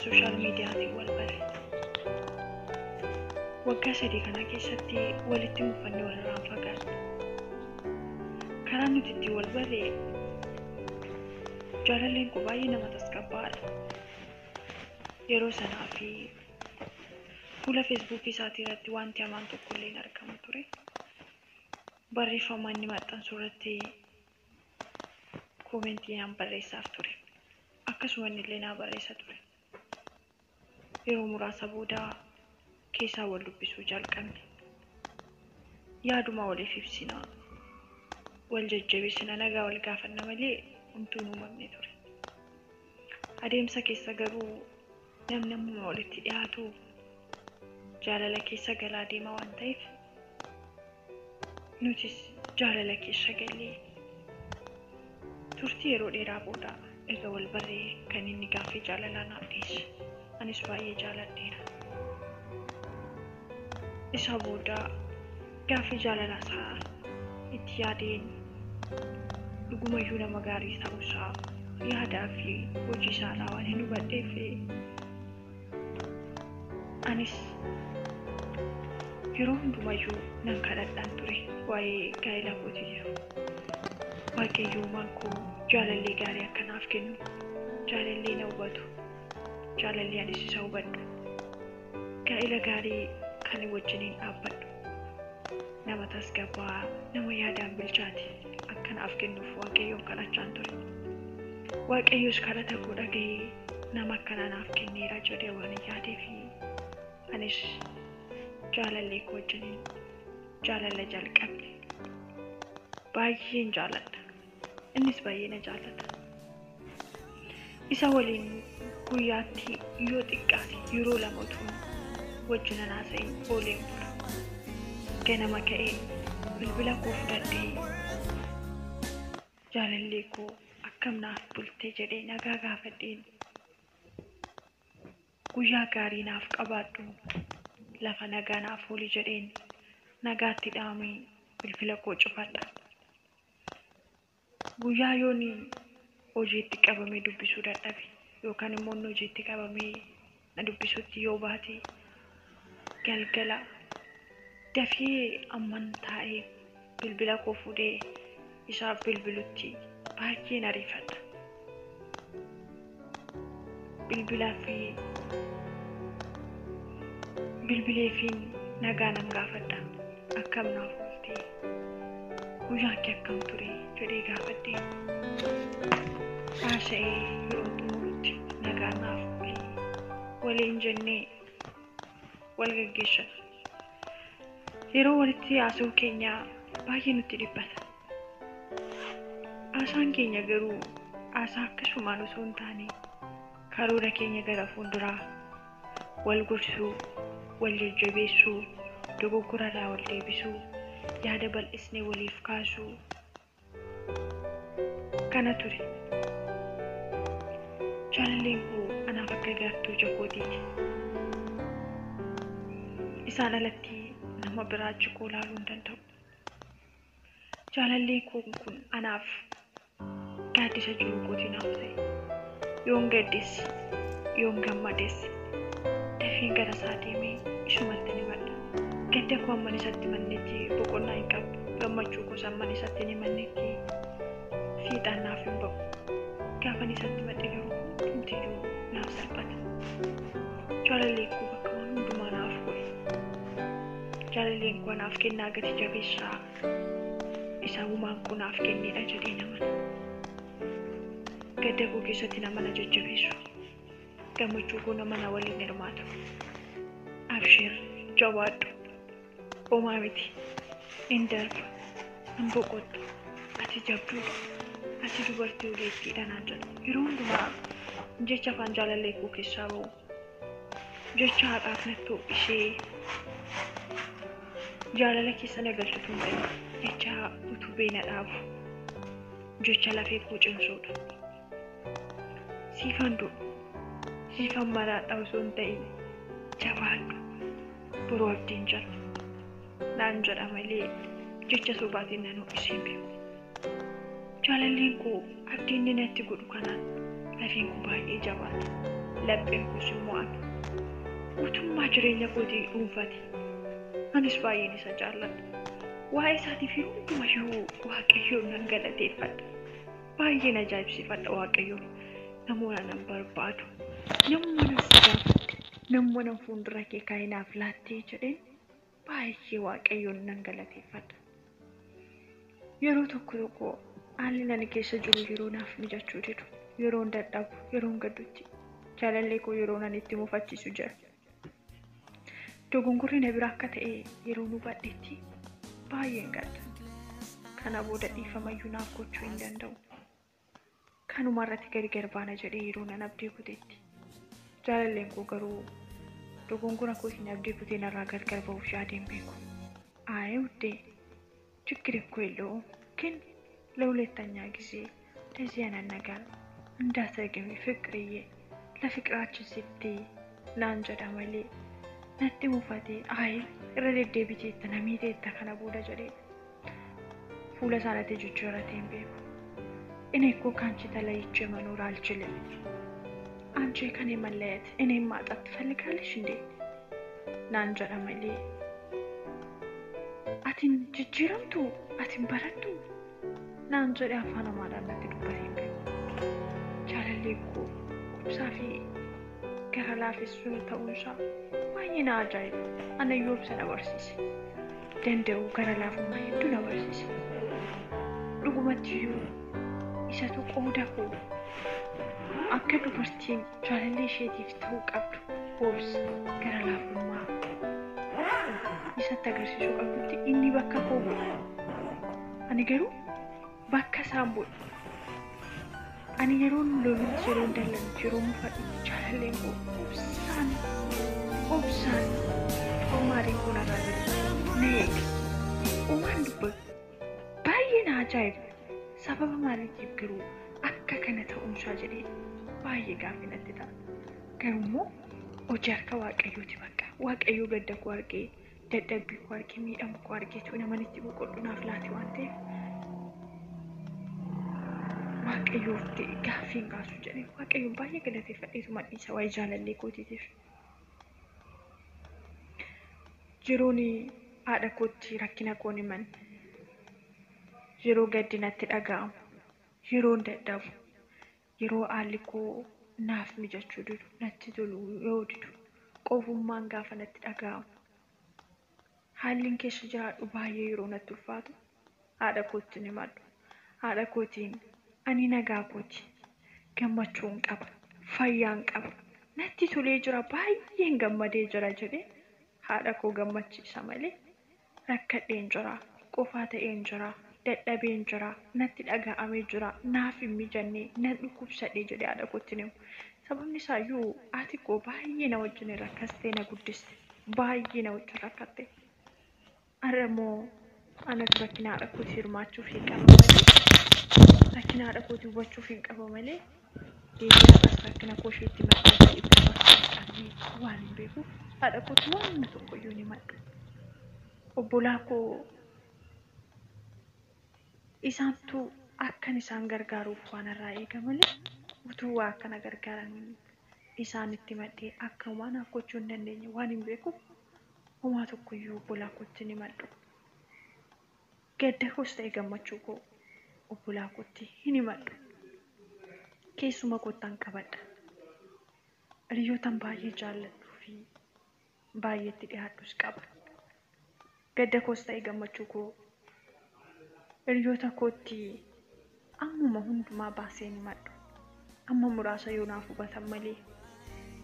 social media wal bare. Waggaa sadii kana keessatti walitti mufannee walirraa fagaadha. Karaa nuti itti wal bare jaalalleen koo baay'ee nama tasgabbaadha. Yeroo sanaa fi fuula Facebook isaatii irratti wanti hamaan tokko illee hin argamu ture. Barreeffama inni maxxansu irratti koomentii naan barreessaaf ture. Akkasuma inni illee naa barreessa ture. Yeroo muraasa booda keessaa wal dubbisuu jalqabne. Yaaduma waliif ibsina. Wal jajjabeessina nagaa wal gaafanna malee homtuu hin uumamne ture. Adeemsa keessa garuu namni walitti dhiyaatu jaalala keessa galaa deema waan ta'eef nutis jaalala keessa galee turtii yeroo dheeraa booda erga wal barree kan inni gaaffii jaalalaa naaf dhiyeesse. Anis baay'ee jaaladheera. Isa booda gaaffii jaalalaa isaa itti yaadeen dhugumayyuu nama gaarii ta'uusaa yaadaa fi hojii isaa waan hin hubadheef anis yeroo hundumayyuu nan kadhadhaan ture waa'ee gaa'ela kootiif. Waaqayyoo mankoo jaalallee gaarii akkanaaf kennu, jaalallee na hubatu, jaalallee anis isa hubadhu, gaa'ela gaarii kan wajjiniin dhaabbadhu, nama tasgabbaa, nama yaadaan bilchaate akkanaaf kennuuf Waaqayyoon kadhachaan ture. Waaqayyoos kadhata koo dhaga'ee nama akkanaa naaf kenneera jedhee waan yaadee fi anis jaalallee koo wajjiniin jaalala jalqabne. Baay'een jaaladha. Innis baay'ee na jaalata. Isa waliin guyyaatti yoo xiqqaate yeroo lama utuu wajjin haasa'ee ooleen bula. Ganama ka'ee bilbila koo fudhadhee jaalallee koo akkam naaf bultee jedhee nagaa gaafadheen guyyaa gaarii naaf qabaadhu lafa nagaa naaf ooli jedheen nagaatti dhaamee bilbila koo cufadha. Guyyaa yooni hojiitti qabamee dubbisuu dadhabe yookaan immoo hojiitti qabamee na dubbisuutti yoo baate galgala dafee amman taa'ee bilbila koo fuudhee isaaf bilbilutti baay'ee na riifadha. Bilbileefiin nagaa nan gaafadha. Akkam naaf bultee guyyaan kee akkam ture jedhee gaafadhee haasa'ee yeroo xumurutti nagaa naaf bulee waliin jennee wal gaggeessina. Yeroo walitti haasa'uu keenya baay'ee nutti dhibbata. Haasaan keenya garuu haasaa akkasumaan osoo hin taane karoora keenya gara fuulduraa wal gorsuu, wal jajjabeessuu, dogoggorarraa wal deebisuu, yaada bal'isnee waliif kaasuu kana ture. Jaalalleen koo anaaf akka gaartuu jagootiiti. Isaan alatti nama biraa jikoo laaluu hin danda'u. Jaalalleen koo kun anaaf gaaddisa jiru kooti naaf ta'e. Yoon gaddes, yoon gammades dafeen gara isaa deemee isumatti ni madda. Gadda koo amman isatti mannetti boqonnaa hin qabu. Gammachuu koos amman isatti ni mannetti fiixaan naaf hin ba'u. Gaafan isatti madde garuu humtiyyuu naaf salphata. Jaalalleen koo bakka waan hundumaa naaf godhe. Jaalalleen koo naaf kennaa gati jabeessaa isa uumaan koo naaf kenneedha jedhee namana. Gadda koo keessatti nama na jajjabeessu. Gammachuu koo nama na waliin hirmaatu. Abshir jawaadhu. Homaa miti. Hin darbu. Hin boqottu. Ati jabduudha. Ati dubartii ogeettiidha naan jedhu. Yeroo hundumaa jecha afaan jaalallee koo keessaa ba'u. Jecha haqaaf nattoo ishee jaalala keessa na galchutu hin ta'e. Jecha utubee na dhaabu. Jecha lafee koo cimsuudha. Siifan du'u. Siifan maraadha osoo hin ta'in jabaadhu. Boruu abdiin jala. Naan jedha malee jecha sobaatiin nan ho'isee beeku. Jaalalleen koo abdiin inni natti godhu kanaan lafeen koo baay'ee jabaata. lapheen kun immoo utummaa jireenya kootii dhuunfate. Anis baay'een isa jaalladha. Waa'ee isaatiif hundumayyuu Waaqayyoon nan galateeffadha. Baay'een ajaa'ibsiifadha Waaqayyoon. Namoota nan barbaadu. Namoota gaafadhe. Namoota fuuldura kee kaa'inaaf laattee jedheen baay'ee Waaqayyoon nan galateeffadha. Yeroo tokko haalli ani keessa jiru yeroo naaf mijachuu didu, yeroon dadhabu, yeroon gaddutti jaalallee koo yeroo nan itti mufachiisu jira. Dogongorri na bira akka ta'e yeroo hubadhetti baay'een gadda. Kana booda dhiifamayyuu naaf gochuu hin danda'u. Kanuma irratti gargar baana jedhee yeroo nan abdii kuteetti. Jaalalleen koo garuu dogongora kootiin abdii kutee narraa gargar ba'uuf yaadeen beeku. Aayee uddee ችግር እኮ የለውም ግን ለሁለተኛ ጊዜ እንደዚህ አይነት ነገር እንዳትደግሚ ፍቅርዬ ለፍቅራችን ስትይ ናንጀዳ መሌ ነቲ ሙፋቴ አይ ረደደ ቢቴት ነሚቴ ተከነ ቦደ ጀዴ ፉለ ሳላቴ ጅጅራቴን ቤኩ እኔ እኮ ካንቺ ተለይቼ መኖር አልችልም። አንቺ ከኔ መለየት እኔን ማጣት ትፈልጋለሽ እንዴ? ናንጀዳ መሌ atin jijjiiramtu atin barattu naan jedhe afaan amaaraatti dubbateen beeku. Jaalallee koo kubsaa fi gara laafessuu ta'uunsaa baay'ee na ajaa'iba. Ana yoobsa na barsiise. Danda'u gara laafummaa hedduu na barsiise. Dhugumattiyyuu isatu qooda koo akka dubartiin jaalallee isheetiif ta'uu qabdu hoobsa gara laafummaa isatti agarsiisuu qabdutti inni bakka koo bu'u. Ani garuu bakka isaan bu'u. Ani yeroon lolutti yeroon dallanti yeroon mufadhutti jaalalleen koo obsaan maaliin kun irraa jiru na eege. Uumaan dubbatu baay'ee na ajaa'iba. Sababa maaliitiif garuu akka kana ta'uunsaa jedhee baay'ee gaaffii natti ta'a. Garuummoo hojii harka Waaqayyooti bakka. Waaqayyoo gadda koo argee dadhabbii koo argee miidhama koo argeetu namanitti boqodhunaaf laate waan ta'eef Waaqayyoof gaaffiin kaasu jedhee Waaqayyoon baay'ee galateeffadheetu madhiisa waa'ee jaalallee kootiitiif. Yeroon haadha kootti rakkina koon himan, yeroo gaddi natti dhaga'amu, yeroon dadhabu, yeroo haalli koo naaf mijachuu didu, natti tolu yoo didu, qofummaan gaafa natti dhaga'amu. Haalliin keessa jiraadhu baay'ee yeroo natti ulfaatu haadha kootti ni maddu. Haadha kootiin ani nagaa kooti, gammachuun qaba, fayyaan qaba, natti tolee jira, baay'een gammadee jira jedhee haadha koo gammachiisa malee rakkadheen jira, qofaa ta'een jira, dadhabeen jira, natti dhaga'amee jira, naaf hin mijannee, nan dhukkubsadhee jedhee haadha kootti himu. Sababni isaayyuu haati koo baay'ee na wajjin rakkastee na guddiste, baay'ee na wajjin rakkatte. Aramoo anas rakkina haadha kootii hirmaachuuf hin qaba malee, rakkina haadha kootii hubachuuf hin qaba malee, deebi'aadhaas rakkina koo isheetti maxxansa itti barbaadanii waan hin beekuuf haadha kootii waan tokkoyyuu ni maddu. Obbolaa koo isaantu akkan isaan gargaaruuf waan irraa eega malee utuu waa akkana gargaaranii isaan itti maddee akka waan gochuu hin dandeenye waan hin beekuuf homaa tokkoyyuu obbolaa kootti ni maddu. Gadda koos ta'e gammachuu koo obbolaa kootti hin himadhu. Keessuma koottan qabadha. Hiriyootan baay'ee jaalladhuu fi baay'eetti dhiyaadhus qaba. Gadda koos ta'e gammachuu koo hiriyoota kootti ammuma hundumaa baasee ni himadhu. Amma muraasa yoo naaf hubatan malee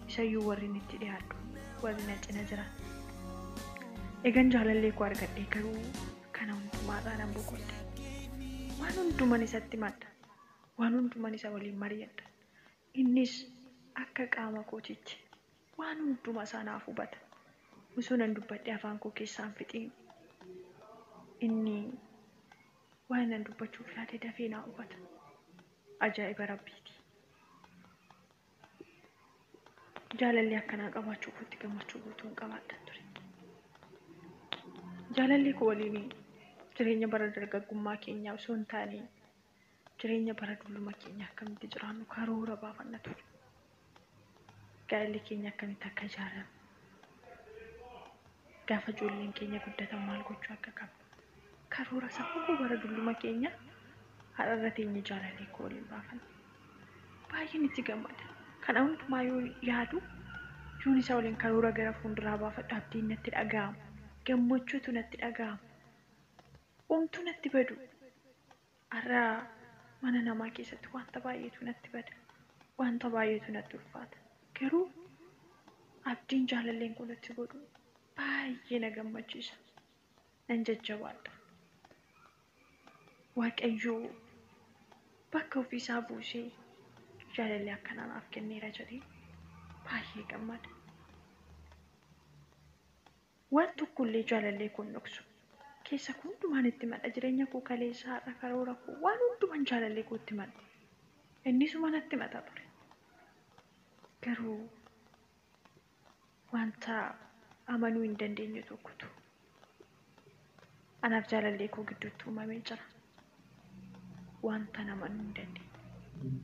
isayyuu warri itti dhiyaadhu, warri na cina jiran. Egan jaalallee koo argadhee garuu kana hundumaadhaan nan boqodhe. Waan hunduman isatti madda, waan hunduman isa waliin mari'adha. Innis akka qaama kootiitti waan hunduma isaa naaf hubata. Osoo nan dubbadhe afaan koo keessaan fixiin inni waan nan dubbachuuf yaade dafee naa hubata. Ajaa'iba Rabbiiti. Jaalallee akkanaa qabaachuu kootti gammachuu guutuun qabaadhan ture. Jaalallee koo waliin jireenya bara dargaggummaa keenyaa osoo hin taane jireenya bara dulluma keenyaa akkamitti jiraannu karoora baafanna ture. gaa'elli keenya akkamitti akka ijaaramu, gaafa ijoolleen keenya guddatan maal gochuu akka qabnu, karoora sababa bara dulluma keenya har'arra teenye jaalallee koo waliin baafanna. Baay'een itti gammada. Kana hundumaa yoo yaadu yoon isa waliin karoora gara fuulduraa baafadhu abdiin natti dhaga'ama. Gammachuutu natti dhaga'ama. Homtuu natti badu. Har'a mana namaa keessatti wanta baay'eetu natti bada. Wanta baay'eetu natti ulfaata. Garuu abdiin jaalalleen kun natti godhu baay'ee na gammachiisa. Nan jajjabaadha. Waaqayyoo bakka ofiisaa buusee jaalallee akkanaa naaf kenneera jedhee baay'ee gammada. Waan tokkollee jaalallee kun dhoksu. Keessa hundumaan itti madha jireenya koo kaleessaa har'a karoora koo waan hundumaan jaalallee koo itti madha. Innisuma natti mata ture. Garuu wanta amanuu hin dandeenye tokkotu anaaf jaalallee koo gidduutti uumamee jira. Wanta amanuu hin dandeenye.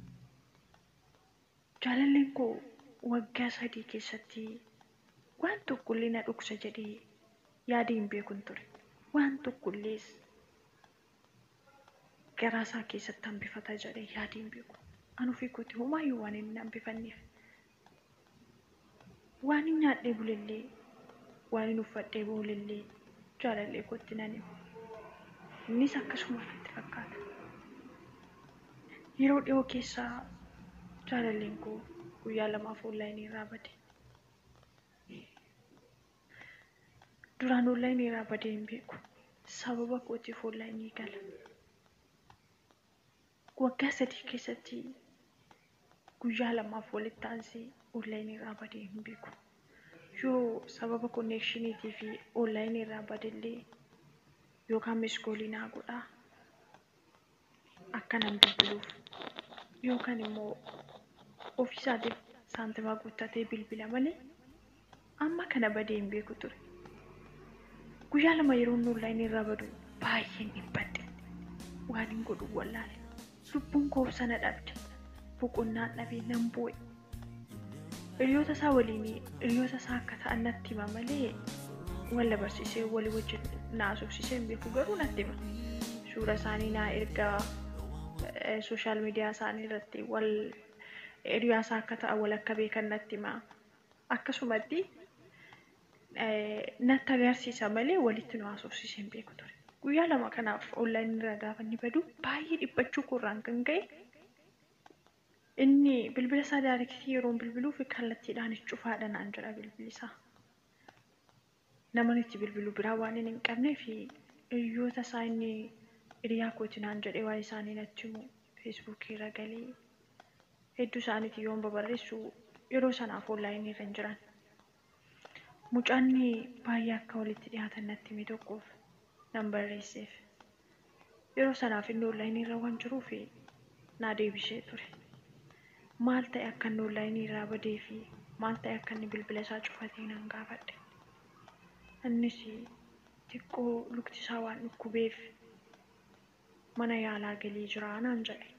Jaalalleen koo waggaa 3 keessatti waan tokkollee na dhoksa jedhee yaadee hin beekun ture. Waan tokkollees garaa isaa keessatti hambifata jedhee yaadee hin beeku. Anu ofii kootti homaayyuu waan inni hambifanneef. Waan hin nyaadhee bulellee, waan hin uffadhee bulellee jaalallee kootti nan hima. Innis akkasuma ofitti fakkaata. Yeroo dhiyoo keessaa jaalalleen koo guyyaa 2 onlaayinii irraa bade. Duraan onlaayinii irraa badee hin beeku. Sababa kootiif onlaayinii gala. Waggaa 3 keessatti guyyaa 2 walitti aansee onlaayinii irraa badee hin beeku. Yoo sababa konneekshiniitii fi onlaayinii irraa badellee yookaan miskoolii naa godhaa akkanan bilbiluuf yookaan immoo ofiisaatiif saantimaa guuttatee bilbila malee amma kana badee hin beeku ture. Guyyaa 2 yeroo onlaayinii irraa badu baay'een dhibbadhe. Waan hin godhu wallaale. Lubbuun koo sana dhabde. Boqonnaan dhabee nan boo'e. Hiriyoota isaa waliin hiriyoota isaa akka ta'an natti hima malee walla barsiisee walii wajjin naasofsiisee hin beeku garuu natti hima. Suura isaanii naa ergaa sooshaal miidiyaa isaanii irratti wal hiriyaa isaa akka ta'an wal akka beekan natti hima. Akkasumatti natti agarsiisa malee walitti nu haasofsiisee hin beeku ture. Guyyaa 2 kanaaf onlaayinii irraa gaafa inni badu baay'ee dhiphachuu koorraan kan ka'e inni bilbila isaa daayirektii yeroo bilbiluu fi kallattiidhaan cufaadha naan jedha bilbilli isaa. Namoonni itti bilbilu biraa waan hin qabnee fi hiriyoota isaa inni hiriyaa kooti naan jedhee waa'ee isaanii natti himu feesbuukii irra galee hedduu isaaniitii yoon babarreessu yeroo sanaaf onlaayinii irra hin jiran. Mucaanni baay'ee akka walitti dhiyaatan natti hime tokkoof nan barreesseef. Yeroo sanaaf inni onlaayinii irra waan jiruuf naa deebisee ture. Maal ta'e akka inni onlaayinii irraa badee fi maal ta'e akka inni bilbila isaa cufatee nan gaafadhe. Innis xiqqoo lukti isaa waan dhukkubeef mana yaalaa galee jira naan jedhe.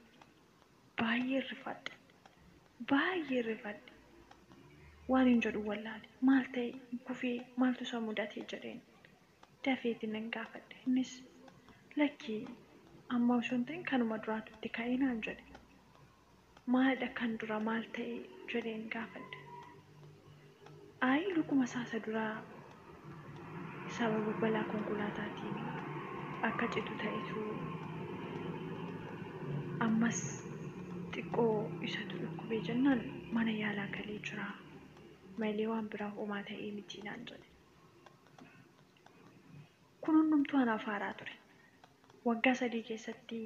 Baay'ee rifadhe. Baay'ee rifadhe. Waan hin jedhu wallaale. Maal ta'e kufee maaltu isa mudatee jedheen dafeetiin nan gaafadhe. Innis lakkii amma osoo hin ta'in kanuma duraatutti ka'ee naan jedhe. Maalidha kan dura maal ta'e jedheen gaafadhe. Ayi lukuma isaa duraa sababa balaa konkolaataatiin akka citu ta'etu ammas xiqqoo isatu dhukkubee jennaan mana yaalaa galee jira. Malee waan biraa homaa ta'ee miti naan jedhe. Kun hundumtuu anaaf haaraa ture. Waggaa 3 keessatti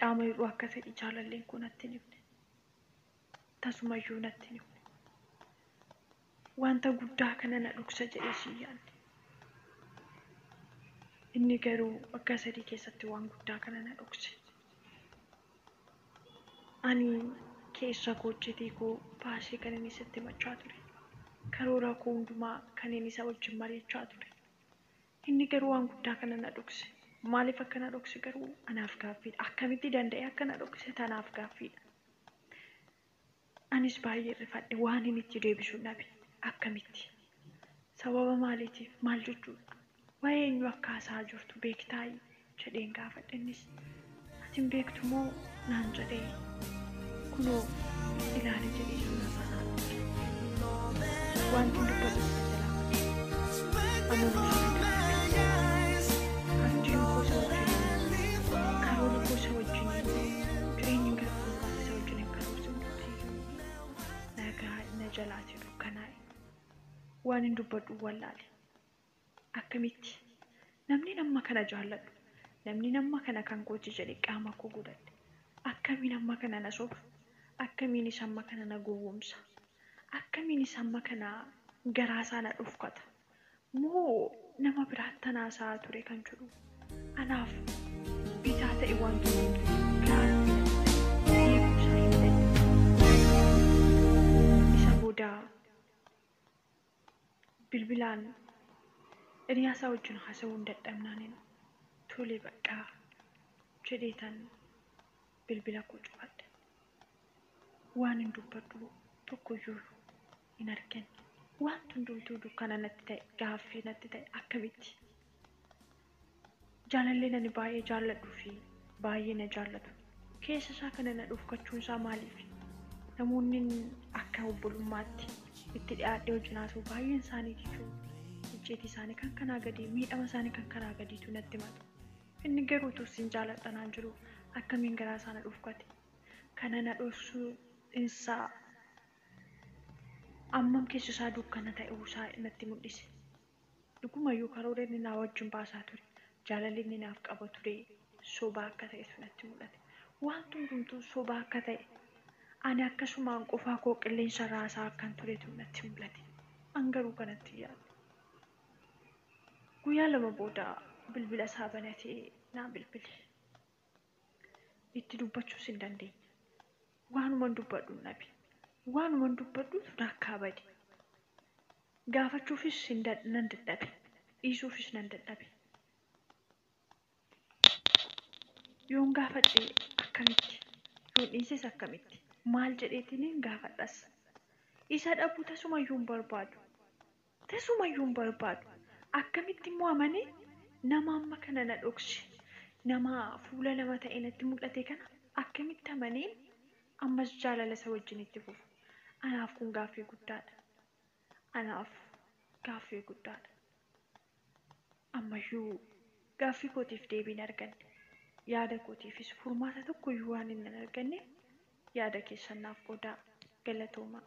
qaama yeroo akka fedhi jaalalleen kun natti himne. Tasumayyuu natti himne. Wanta guddaa kana na dhoksa jedhee si yaadde. Inni garuu waggaa 3 keessatti waan guddaa kana na dhokse. Ani keessa hojjetii koo baasee kan inni sitti machaa ture. Karoora koo hundumaa kan inni isa wajjin mari'achaa ture. Inni garuu waan guddaa kana na dhokse. Maaliif akka na dhokse garuu anaaf gaaffiidha. Akkamitti danda'ee akka na dhokse tanaaf gaaffiidha. anis baay'ee rifadhe waan inni itti deebisuu dhabe akkamitti sababa maaliitiif maal jechuudha waa'ee eenyu akka haasaa jirtu beektaa jedheen gaafadhannis atin beektu moo naan jedhee kunoo ilaali jedhee suura sanaa wanti dubbatu jalaa amanuu jalaati dukkanaa'e waan hin dubbadhu wallaale akkamitti namni nama kana jaalladhu namni nama kana kan gooti jedhe qaama koo godhadhe akkamiin amma kana na soba akkamiin isa amma kana na gowwoomsa akkamiin isa amma kana garaa isaa na dhufkata moo nama biraatti naasaa ture kan jedhu anaaf bitaa ta'e waan bilbilaan Iriyaasaa wajjin haasawuun dadhabnaanin tolee baqqaa jedheetan bilbila koo cufadhe waan hin dubbadhu tokkoyyuu hin argine waan hundumtuu dukkana natti ta'e gaaffii natti ta'e akkamitti jaalallee nani baay'ee jaalladhuu fi baay'ee na jaallatu keessa isaa kana na dhufkachuun isaa maaliif namoonni akka obbolummaatti itti dhiyaadhee wajjin haasa'u baay'een isaanii jechuun icciitii isaanii kan kanaa gadi miidhama isaanii kan kanaa gadiitu natti matu inni garuu tuusin jaaladhanaan jiru akkamiin garaa isaa na dhufkate kana na dhoksuu isaa ammam keessa isaa dukkana ta'uu isaa natti mul'ise dhugumayyuu karoora inni naa wajjin baasaa ture jaalalli inni naaf qaba ture sobaa akka ta'etu natti mul'ate waan hundumtuu sobaa akka ta'e ani akkasumaan qofaa koo qilleensa raasaa akkan turetu natti mul'ate angaruu kanatti yaade guyyaa lama booda bilbila isaa banatee naa bilbile itti dubbachuus hin dandeenye waanuman dubbadhu nabi waanuman dubbadhutu naakkaa bade gaafachuufis nan dadhabe dhiisuufis nan dadhabe yoon gaafadhe akkamitti yoon dhiises akkamitti maal jedheetiin gaafadhas isa dhabuu tasumayyuu hin barbaadu akkamitti immoo amanee nama amma kana na dhokse nama fuula lama ta'e natti mul'ate kana akkamitti amanee ammas jaalala isa wajjin itti fufu anaaf kun gaaffii guddaadha ammayyuu gaaffii kootiif deebiin arganne yaada kootiifis furmaata tokkoyyuu waan hin arganne yaada keessan naaf qoodaa galatoomaa